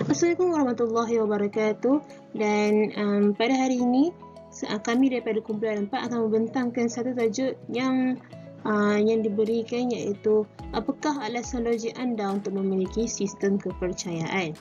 Assalamualaikum warahmatullahi wabarakatuh. Dan pada hari ini kami daripada kumpulan 4 akan membentangkan satu tajuk yang diberikan, iaitu apakah alasan logik anda untuk memiliki sistem kepercayaan.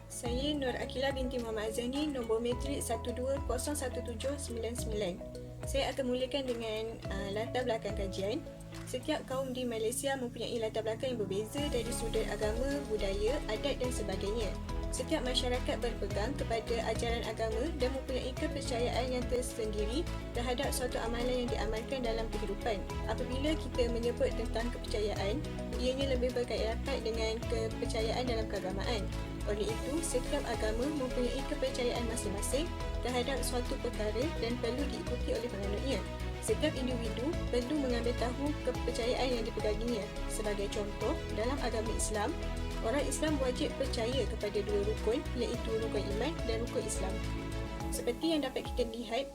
Saya Nur Akila binti Muhammad Azani, nombor matrik 12017999. Saya akan mulakan dengan latar belakang kajian. Setiap kaum di Malaysia mempunyai latar belakang yang berbeza dari sudut agama, budaya, adat dan sebagainya. Setiap masyarakat berpegang kepada ajaran agama dan mempunyai kepercayaan yang tersendiri terhadap suatu amalan yang diamalkan dalam kehidupan. Apabila kita menyebut tentang kepercayaan, ianya lebih berkait rapat dengan kepercayaan dalam keagamaan. Oleh itu, setiap agama mempunyai kepercayaan masing-masing terhadap suatu perkara dan perlu diikuti oleh penganutnya. Setiap individu perlu mengambil tahu kepercayaan yang dipeganginya. Sebagai contoh, dalam agama Islam, orang Islam wajib percaya kepada dua rukun, iaitu rukun iman dan rukun Islam. Seperti yang dapat kita lihat,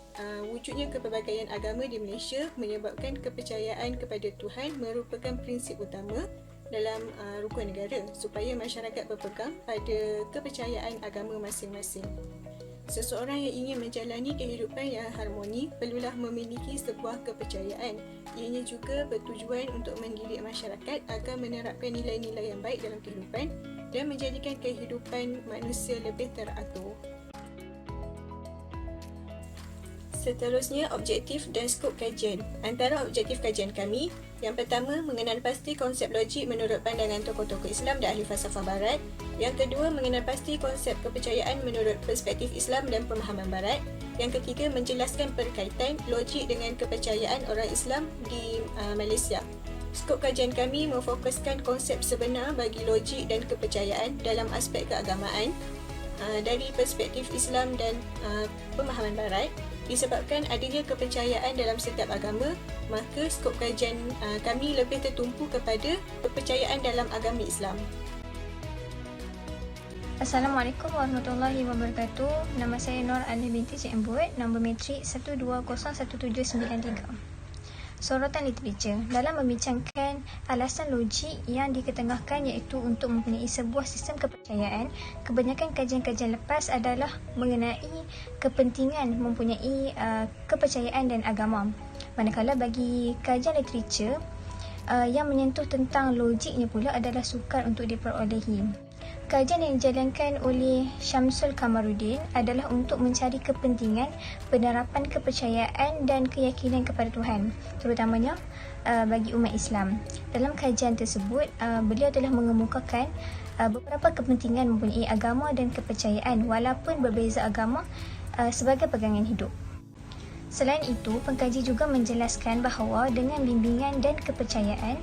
wujudnya kepelbagaian agama di Malaysia menyebabkan kepercayaan kepada Tuhan merupakan prinsip utama dalam rukun negara supaya masyarakat berpegang pada kepercayaan agama masing-masing. Seseorang yang ingin menjalani kehidupan yang harmoni perlulah memiliki sebuah kepercayaan. Ianya juga bertujuan untuk mendidik masyarakat agar menerapkan nilai-nilai yang baik dalam kehidupan dan menjadikan kehidupan manusia lebih teratur. Seterusnya, objektif dan skop kajian. Antara objektif kajian kami, yang pertama, mengenal pasti konsep logik menurut pandangan tokoh-tokoh Islam dan ahli falsafah Barat. Yang kedua, mengenal pasti konsep kepercayaan menurut perspektif Islam dan pemahaman Barat. Yang ketiga, menjelaskan perkaitan logik dengan kepercayaan orang Islam di Malaysia. Skop kajian kami memfokuskan konsep sebenar bagi logik dan kepercayaan dalam aspek keagamaan dari perspektif Islam dan pemahaman Barat. Disebabkan adanya kepercayaan dalam setiap agama, maka skop kajian kami lebih tertumpu kepada kepercayaan dalam agama Islam. Assalamualaikum warahmatullahi wabarakatuh. Nama saya Nur Alif binti Cik Embut, nombor matrik 12017993. Sorotan literature dalam membincangkan alasan logik yang diketengahkan, iaitu untuk mempunyai sebuah sistem kepercayaan. Kebanyakan kajian-kajian lepas adalah mengenai kepentingan mempunyai kepercayaan dan agama. Manakala bagi kajian literature yang menyentuh tentang logiknya pula adalah sukar untuk diperolehi. Kajian yang dijalankan oleh Syamsul Kamaruddin adalah untuk mencari kepentingan penerapan kepercayaan dan keyakinan kepada Tuhan, terutamanya bagi umat Islam. Dalam kajian tersebut, beliau telah mengemukakan beberapa kepentingan mempunyai agama dan kepercayaan walaupun berbeza agama sebagai pegangan hidup. Selain itu, pengkaji juga menjelaskan bahawa dengan bimbingan dan kepercayaan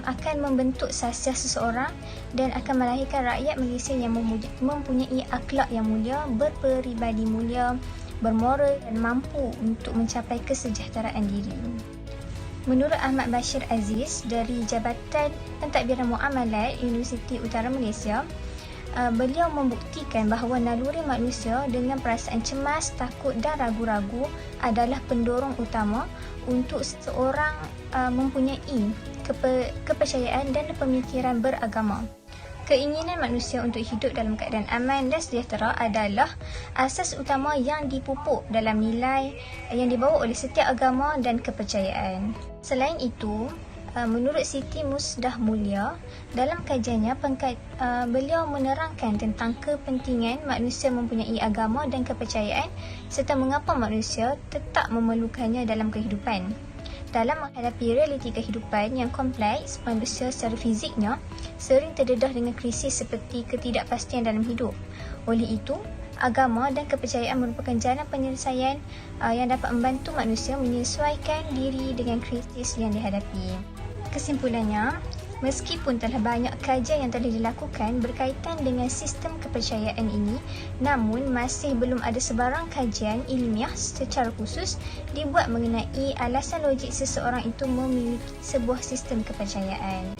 akan membentuk sasiah seseorang dan akan melahirkan rakyat Malaysia yang mempunyai akhlak yang mulia, berperibadi mulia, bermoral dan mampu untuk mencapai kesejahteraan diri. Menurut Ahmad Bashir Aziz dari Jabatan Pentadbiran Muamalat Universiti Utara Malaysia, beliau membuktikan bahawa naluri manusia dengan perasaan cemas, takut dan ragu-ragu adalah pendorong utama untuk seseorang mempunyai kepercayaan dan pemikiran beragama. Keinginan manusia untuk hidup dalam keadaan aman dan sejahtera adalah asas utama yang dipupuk dalam nilai yang dibawa oleh setiap agama dan kepercayaan. Selain itu, menurut Siti Musdah Mulia, dalam kajiannya beliau menerangkan tentang kepentingan manusia mempunyai agama dan kepercayaan serta mengapa manusia tetap memerlukannya dalam kehidupan. Dalam menghadapi realiti kehidupan yang kompleks, manusia secara fiziknya sering terdedah dengan krisis seperti ketidakpastian dalam hidup. Oleh itu, agama dan kepercayaan merupakan jalan penyelesaian yang dapat membantu manusia menyesuaikan diri dengan krisis yang dihadapi. Kesimpulannya, meskipun telah banyak kajian yang telah dilakukan berkaitan dengan sistem kepercayaan ini, namun masih belum ada sebarang kajian ilmiah secara khusus dibuat mengenai alasan logik seseorang itu memiliki sebuah sistem kepercayaan.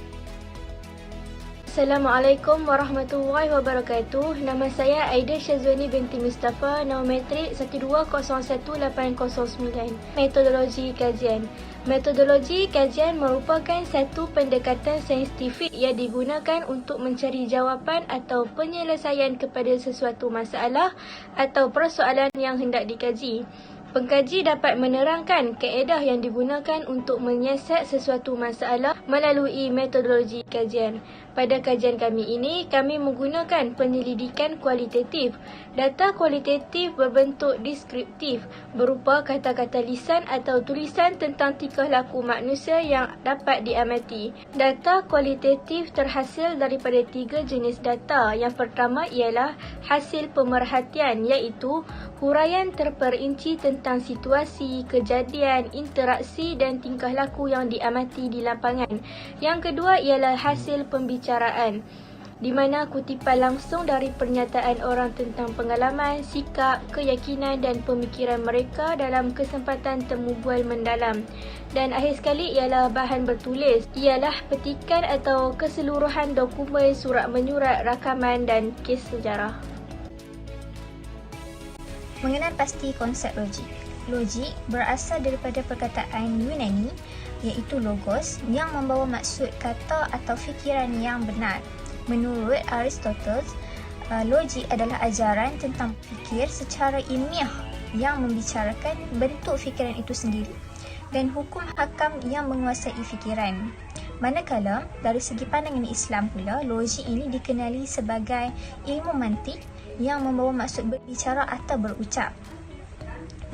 Assalamualaikum warahmatullahi wabarakatuh. Nama saya Aida Syazwani binti Mustafa, nombor matrik 1201809. Metodologi kajian. Metodologi kajian merupakan satu pendekatan saintifik yang digunakan untuk mencari jawapan atau penyelesaian kepada sesuatu masalah atau persoalan yang hendak dikaji. Pengkaji dapat menerangkan kaedah yang digunakan untuk menyiasat sesuatu masalah melalui metodologi kajian. Pada kajian kami ini, kami menggunakan penyelidikan kualitatif. Data kualitatif berbentuk deskriptif, berupa kata-kata lisan atau tulisan tentang tingkah laku manusia yang dapat diamati. Data kualitatif terhasil daripada 3 jenis data. Yang pertama ialah hasil pemerhatian, iaitu huraian terperinci tentang situasi, kejadian, interaksi dan tingkah laku yang diamati di lapangan. Yang kedua ialah hasil pembicaraan, di mana kutipan langsung dari pernyataan orang tentang pengalaman, sikap, keyakinan dan pemikiran mereka dalam kesempatan temu bual mendalam. Dan akhir sekali ialah bahan bertulis, ialah petikan atau keseluruhan dokumen, surat menyurat, rakaman dan kes sejarah. Mengenal pasti konsep logik. Logik berasal daripada perkataan Yunani iaitu logos yang membawa maksud kata atau fikiran yang benar. Menurut Aristoteles, logik adalah ajaran tentang fikir secara ilmiah yang membicarakan bentuk fikiran itu sendiri dan hukum hakam yang menguasai fikiran. Manakala dari segi pandangan Islam pula, logik ini dikenali sebagai ilmu mantik yang membawa maksud berbicara atau berucap.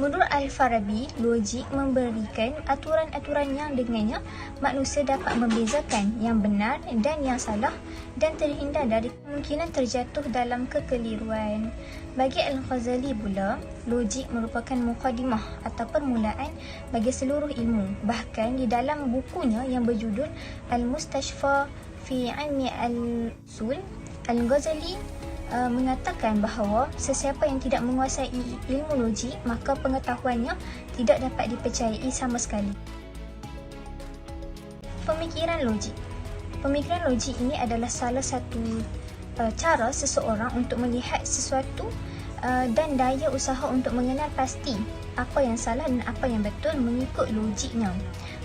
Menurut Al-Farabi, logik memberikan aturan-aturan yang dengannya manusia dapat membezakan yang benar dan yang salah dan terhindar dari kemungkinan terjatuh dalam kekeliruan. Bagi Al-Ghazali pula, logik merupakan mukadimah atau permulaan bagi seluruh ilmu. Bahkan di dalam bukunya yang berjudul Al-Mustashfa fi Ilmi Al-Usul, Al-Ghazali mengatakan bahawa sesiapa yang tidak menguasai ilmu logik, maka pengetahuannya tidak dapat dipercayai sama sekali. Pemikiran logik. Pemikiran logik ini adalah salah satu cara seseorang untuk melihat sesuatu dan daya usaha untuk mengenal pasti apa yang salah dan apa yang betul mengikut logiknya.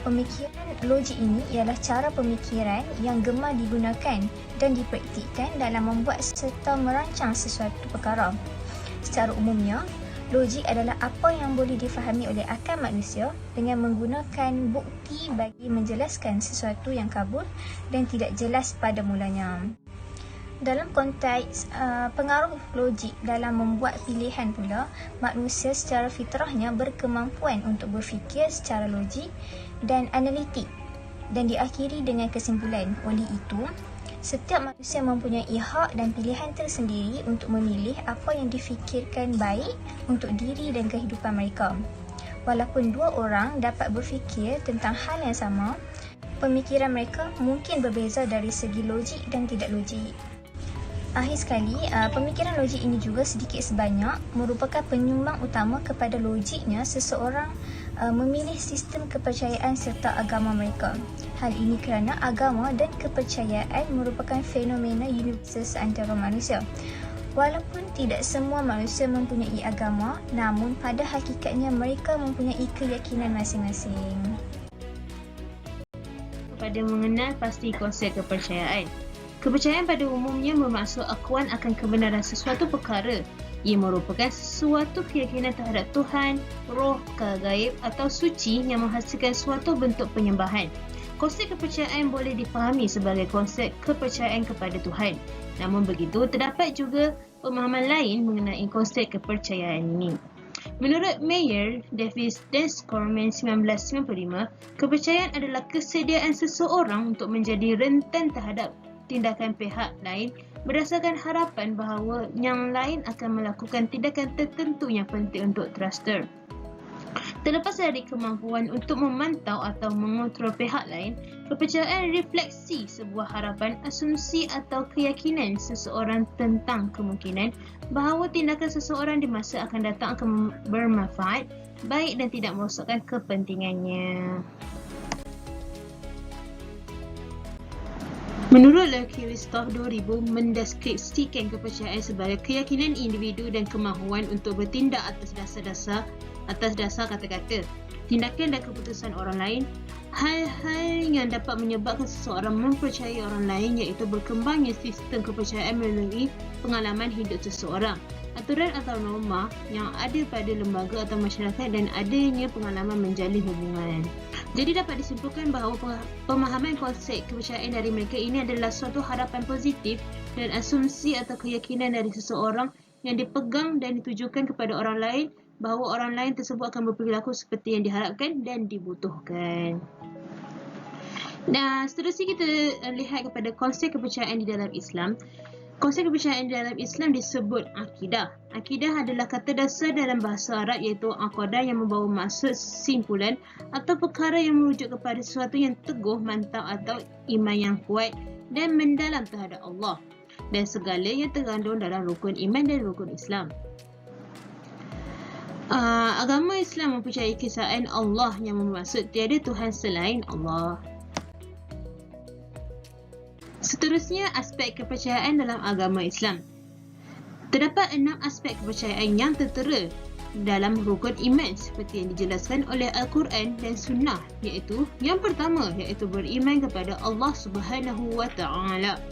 Pemikiran logik ini ialah cara pemikiran yang gemar digunakan dan dipraktikkan dalam membuat serta merancang sesuatu perkara. Secara umumnya, logik adalah apa yang boleh difahami oleh akal manusia dengan menggunakan bukti bagi menjelaskan sesuatu yang kabur dan tidak jelas pada mulanya. Dalam konteks pengaruh logik dalam membuat pilihan pula, manusia secara fitrahnya berkemampuan untuk berfikir secara logik dan analitik dan diakhiri dengan kesimpulan. Oleh itu, setiap manusia mempunyai hak dan pilihan tersendiri untuk memilih apa yang difikirkan baik untuk diri dan kehidupan mereka. Walaupun dua orang dapat berfikir tentang hal yang sama, pemikiran mereka mungkin berbeza dari segi logik dan tidak logik. Akhir sekali, pemikiran logik ini juga sedikit sebanyak merupakan penyumbang utama kepada logiknya seseorang memilih sistem kepercayaan serta agama mereka. Hal ini kerana agama dan kepercayaan merupakan fenomena universal seantara manusia. Walaupun tidak semua manusia mempunyai agama, namun pada hakikatnya mereka mempunyai keyakinan masing-masing. Pada mengenal pasti konsep kepercayaan. Kepercayaan pada umumnya bermaksud akuan akan kebenaran sesuatu perkara. Ia merupakan sesuatu keyakinan terhadap Tuhan, roh, gaib atau suci yang menghasilkan suatu bentuk penyembahan. Konsep kepercayaan boleh difahami sebagai konsep kepercayaan kepada Tuhan. Namun begitu, terdapat juga pemahaman lain mengenai konsep kepercayaan ini. Menurut Meyer, Davis dan Scorman 1995, kepercayaan adalah kesediaan seseorang untuk menjadi rentan terhadap tindakan pihak lain berdasarkan harapan bahawa yang lain akan melakukan tindakan tertentu yang penting untuk truster. Terlepas dari kemampuan untuk memantau atau mengontrol pihak lain, kepercayaan refleksi sebuah harapan, asumsi atau keyakinan seseorang tentang kemungkinan bahawa tindakan seseorang di masa akan datang akan bermanfaat, baik dan tidak merosakkan kepentingannya. Menurut Kiristov 2000 mendeskripsikan kepercayaan sebagai keyakinan individu dan kemahuan untuk bertindak atas dasar kata-kata, tindakan dan keputusan orang lain, hal-hal yang dapat menyebabkan seseorang mempercayai orang lain, iaitu berkembangnya sistem kepercayaan melalui pengalaman hidup seseorang, aturan atau norma yang ada pada lembaga atau masyarakat dan adanya pengalaman menjalin hubungan. Jadi dapat disimpulkan bahawa pemahaman konsep kepercayaan dari mereka ini adalah suatu harapan positif dan asumsi atau keyakinan dari seseorang yang dipegang dan ditujukan kepada orang lain bahawa orang lain tersebut akan berperilaku seperti yang diharapkan dan dibutuhkan. Nah, seterusnya kita lihat kepada konsep kepercayaan di dalam Islam. Konsep kepercayaan di dalam Islam disebut akidah. Akidah adalah kata dasar dalam bahasa Arab, iaitu aqadah yang membawa maksud simpulan atau perkara yang merujuk kepada sesuatu yang teguh, mantap atau iman yang kuat dan mendalam terhadap Allah dan segala yang terkandung dalam rukun iman dan rukun Islam. Agama Islam mempercayai kesaan Allah yang bermaksud tiada Tuhan selain Allah. Seterusnya, aspek kepercayaan dalam agama Islam. Terdapat 6 aspek kepercayaan yang tertera dalam rukun iman seperti yang dijelaskan oleh Al-Quran dan Sunnah, iaitu yang pertama iaitu beriman kepada Allah Subhanahu wa Ta'ala.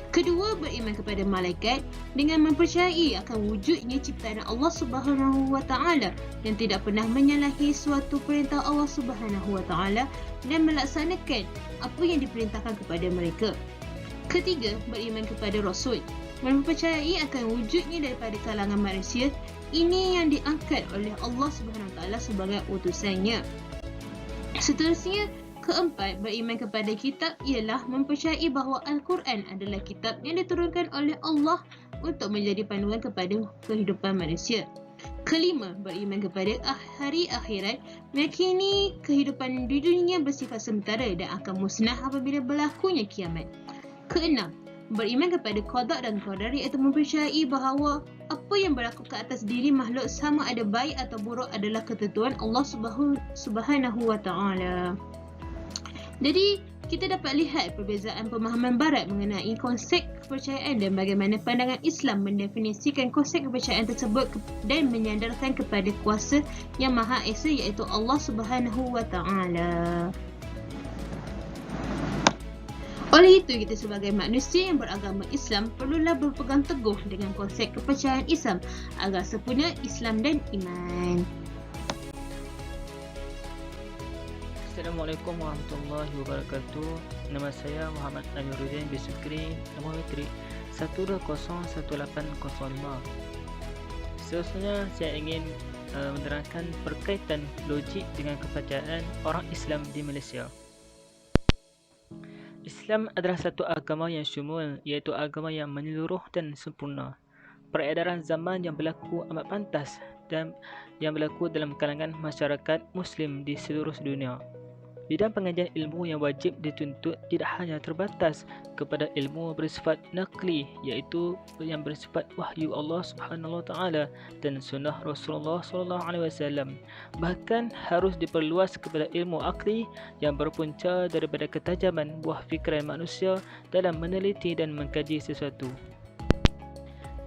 Kedua, beriman kepada malaikat dengan mempercayai akan wujudnya ciptaan Allah Subhanahu wa Ta'ala dan tidak pernah menyalahi suatu perintah Allah Subhanahu wa Ta'ala dan melaksanakan apa yang diperintahkan kepada mereka. Ketiga, beriman kepada Rasul, mempercayai akan wujudnya daripada kalangan manusia, ini yang diangkat oleh Allah Subhanahu Wa Taala sebagai utusannya. Seterusnya, keempat, beriman kepada kitab ialah mempercayai bahawa Al-Quran adalah kitab yang diturunkan oleh Allah untuk menjadi panduan kepada kehidupan manusia. Kelima, beriman kepada hari akhirat, meyakini kehidupan di dunia bersifat sementara dan akan musnah apabila berlakunya kiamat. Keenam, beriman kepada qada dan qadar, iaitu mempercayai bahawa apa yang berlaku ke atas diri makhluk sama ada baik atau buruk adalah ketentuan Allah Subhanahu wa Ta'ala. Jadi, kita dapat lihat perbezaan pemahaman barat mengenai konsep kepercayaan dan bagaimana pandangan Islam mendefinisikan konsep kepercayaan tersebut dan menyandarkan kepada kuasa yang Maha Esa, iaitu Allah Subhanahu wa Ta'ala. Oleh itu, kita sebagai manusia yang beragama Islam perlulah berpegang teguh dengan konsep kepercayaan Islam agar sempurna Islam dan iman. Assalamualaikum warahmatullahi wabarakatuh. Nama saya Muhammad Amiruddin Bisukri, nombor metrik 120185. Seterusnya saya ingin menerangkan berkaitan logik dengan kepercayaan orang Islam di Malaysia. Islam adalah satu agama yang syumul, iaitu agama yang menyeluruh dan sempurna. Peredaran zaman yang berlaku amat pantas dan yang berlaku dalam kalangan masyarakat Muslim di seluruh dunia. Bidang pengajian ilmu yang wajib dituntut tidak hanya terbatas kepada ilmu bersifat naqli, iaitu yang bersifat wahyu Allah Subhanahu Wa Taala dan sunnah Rasulullah Sallallahu Alaihi Wasallam. Bahkan harus diperluas kepada ilmu akli yang berpunca daripada ketajaman buah fikiran manusia dalam meneliti dan mengkaji sesuatu.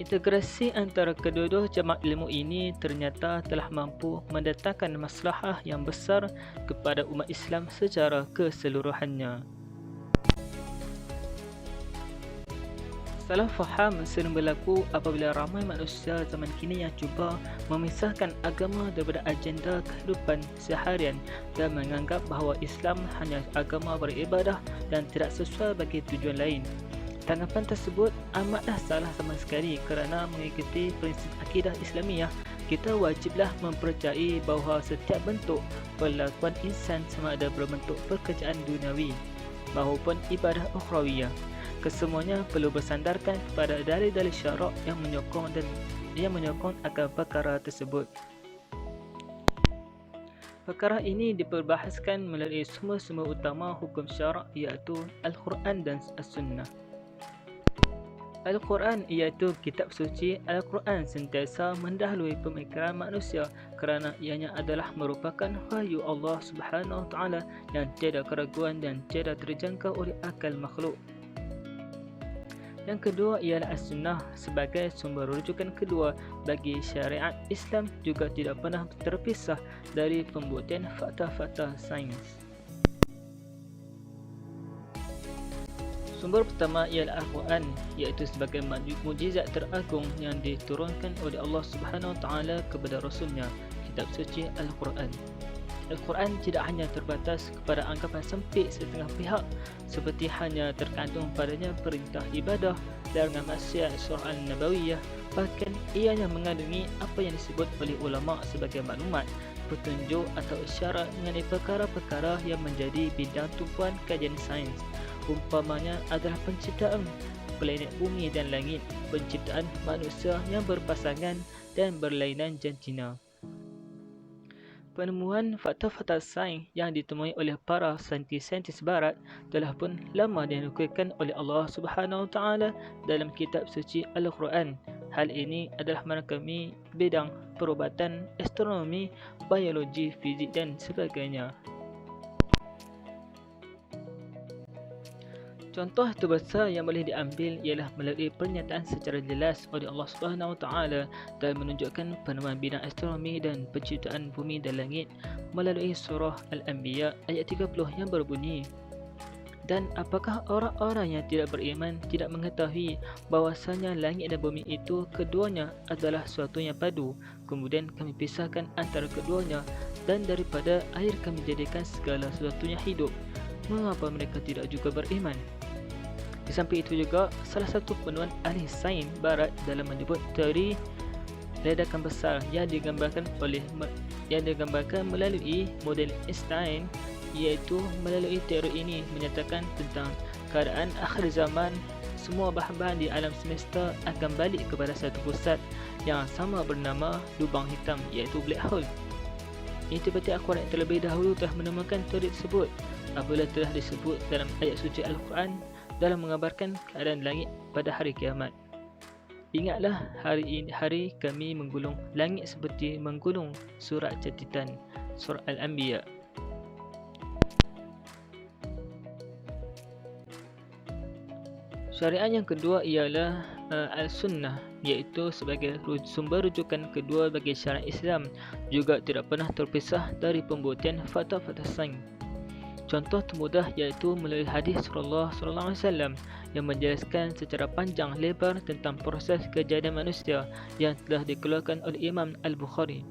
Integrasi antara kedua-dua jemaah ilmu ini ternyata telah mampu mendatangkan maslahah yang besar kepada umat Islam secara keseluruhannya. Salah faham sering berlaku apabila ramai manusia zaman kini yang cuba memisahkan agama daripada agenda kehidupan seharian dan menganggap bahawa Islam hanya agama beribadah dan tidak sesuai bagi tujuan lain. Tanggapan tersebut amatlah salah sama sekali kerana mengikuti prinsip akidah Islamiyah, kita wajiblah mempercayai bahawa setiap bentuk perlakuan insan sama ada berbentuk pekerjaan duniawi maupun ibadah ukhrawiyah. Kesemuanya perlu bersandarkan kepada dalil-dalil syarak yang menyokong akan perkara tersebut. Perkara ini diperbahaskan melalui sumber-sumber utama hukum syarak, iaitu Al-Quran dan As-Sunnah. Al-Quran iaitu kitab suci. Al-Quran sentiasa mendahului pemikiran manusia kerana ianya adalah merupakan wahyu Allah Subhanahu Wa Taala yang tiada keraguan dan tiada terjangkau oleh akal makhluk. Yang kedua ialah As-Sunnah sebagai sumber rujukan kedua bagi syariat Islam, juga tidak pernah terpisah dari pembuktian fakta-fakta sains. Sumber pertama ialah Al-Quran, iaitu sebagai mukjizat teragung yang diturunkan oleh Allah Subhanahu Wa Taala kepada Rasulnya, kitab suci Al-Quran. Al-Quran tidak hanya terbatas kepada anggapan sempit setengah pihak seperti hanya terkandung padanya perintah ibadah, larangan maksiat surah Al-Nabawiyah, bahkan ianya mengandungi apa yang disebut oleh ulama sebagai maklumat, petunjuk atau isyarat mengenai perkara-perkara yang menjadi bidang tumpuan kajian sains. Umpamanya adalah penciptaan planet bumi dan langit, penciptaan manusia yang berpasangan dan berlainan jantina. Penemuan fakta-fakta sains yang ditemui oleh para saintis-saintis barat telah pun lama dinukulkan oleh Allah Subhanahu Wa Taala dalam kitab suci Al-Quran. Hal ini adalah merangkumi bidang perubatan, astronomi, biologi, fizik dan sebagainya. Contoh terbesar yang boleh diambil ialah melalui pernyataan secara jelas oleh Allah Subhanahu Wa Taala dan menunjukkan penemuan bidang astronomi dan penciptaan bumi dan langit melalui surah Al-Anbiya ayat 30 yang berbunyi, dan apakah orang-orang yang tidak beriman tidak mengetahui bahawasanya langit dan bumi itu keduanya adalah suatu yang padu, kemudian kami pisahkan antara keduanya, dan daripada air kami jadikan segala sesuatunya hidup. Mengapa mereka tidak juga beriman? Di samping itu juga, salah satu penemuan ahli sains barat dalam menyebut teori ledakan besar yang digambarkan melalui model Einstein, iaitu melalui teori ini menyatakan tentang keadaan akhir zaman, semua bahan-bahan di alam semesta akan balik kepada satu pusat yang sama bernama lubang hitam, iaitu black hole. Intibati Al-Quran terlebih dahulu telah menemukan teori tersebut apabila telah disebut dalam ayat suci Al-Quran dalam mengabarkan keadaan langit pada hari kiamat. Ingatlah hari kami menggulung langit seperti menggulung surat catatan, surah Al-Anbiya. Syariat yang kedua ialah Al-Sunnah, iaitu sebagai sumber rujukan kedua bagi syariat Islam, juga tidak pernah terpisah dari pembuktian fakta-fakta sains. Contoh termudah iaitu melalui hadis Rasulullah SAW yang menjelaskan secara panjang lebar tentang proses kejadian manusia yang telah dikeluarkan oleh Imam Al-Bukhari.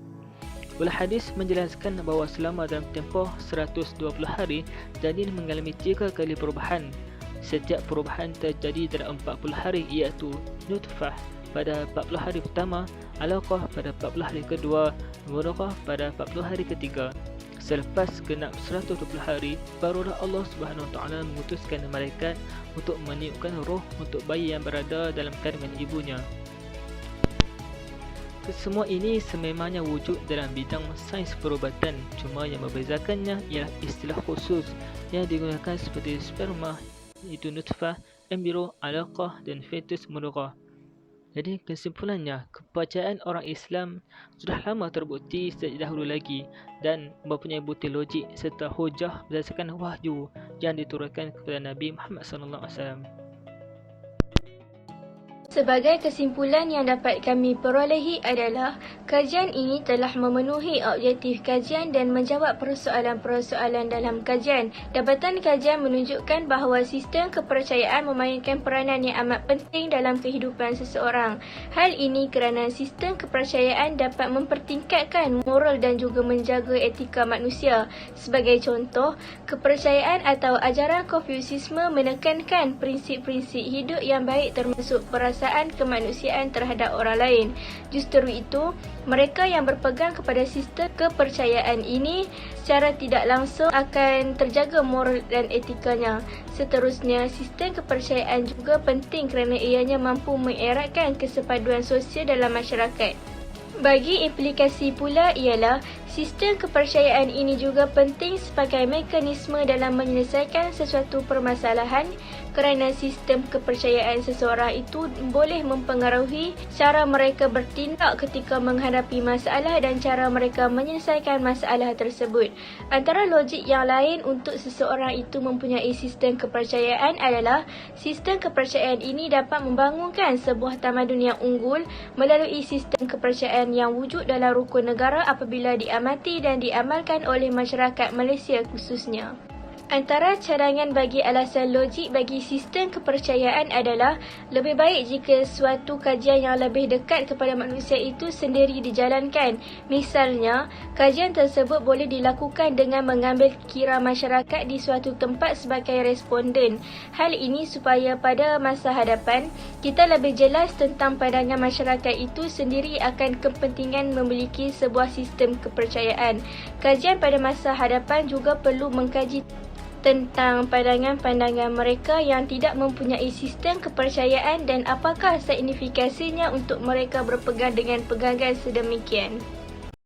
Ulah hadis menjelaskan bahawa selama dalam tempoh 120 hari janin mengalami 3 kali perubahan. Setiap perubahan terjadi dalam 40 hari, iaitu nutfah pada 40 hari pertama, alaqah pada 40 hari kedua, mudghah pada 40 hari ketiga. Selepas genap 120 hari, barulah Allah Subhanahu Wa Taala mengutuskan malaikat untuk meniupkan roh untuk bayi yang berada dalam kandungan ibunya. Kesemua ini sememangnya wujud dalam bidang sains perubatan, cuma yang membezakannya ialah istilah khusus yang digunakan seperti sperma, iaitu nutfah, embrio, alaqah dan fetus mudghah. Jadi kesimpulannya, kepercayaan orang Islam sudah lama terbukti sejak dahulu lagi dan mempunyai bukti logik serta hujah berdasarkan wahyu yang diturunkan kepada Nabi Muhammad SAW. Sebagai kesimpulan yang dapat kami perolehi adalah kajian ini telah memenuhi objektif kajian dan menjawab persoalan-persoalan dalam kajian. Dapatan kajian menunjukkan bahawa sistem kepercayaan memainkan peranan yang amat penting dalam kehidupan seseorang. Hal ini kerana sistem kepercayaan dapat mempertingkatkan moral dan juga menjaga etika manusia. Sebagai contoh, kepercayaan atau ajaran Konfusiisme menekankan prinsip-prinsip hidup yang baik termasuk perasaan kemanusiaan terhadap orang lain. Justru itu, mereka yang berpegang kepada sistem kepercayaan ini secara tidak langsung akan terjaga moral dan etikanya. Seterusnya, sistem kepercayaan juga penting kerana ianya mampu mengeratkan kesepaduan sosial dalam masyarakat. Bagi implikasi pula ialah sistem kepercayaan ini juga penting sebagai mekanisme dalam menyelesaikan sesuatu permasalahan kerana sistem kepercayaan seseorang itu boleh mempengaruhi cara mereka bertindak ketika menghadapi masalah dan cara mereka menyelesaikan masalah tersebut. Antara logik yang lain untuk seseorang itu mempunyai sistem kepercayaan adalah sistem kepercayaan ini dapat membangunkan sebuah tamadun yang unggul melalui sistem kepercayaan yang wujud dalam rukun negara apabila diamati dan diamalkan oleh masyarakat Malaysia khususnya. Antara cadangan bagi alasan logik bagi sistem kepercayaan adalah lebih baik jika suatu kajian yang lebih dekat kepada manusia itu sendiri dijalankan. Misalnya, kajian tersebut boleh dilakukan dengan mengambil kira masyarakat di suatu tempat sebagai responden. Hal ini supaya pada masa hadapan, kita lebih jelas tentang pandangan masyarakat itu sendiri akan kepentingan memiliki sebuah sistem kepercayaan. Kajian pada masa hadapan juga perlu mengkaji tentang pandangan-pandangan mereka yang tidak mempunyai sistem kepercayaan dan apakah signifikasinya untuk mereka berpegang dengan pegangan sedemikian.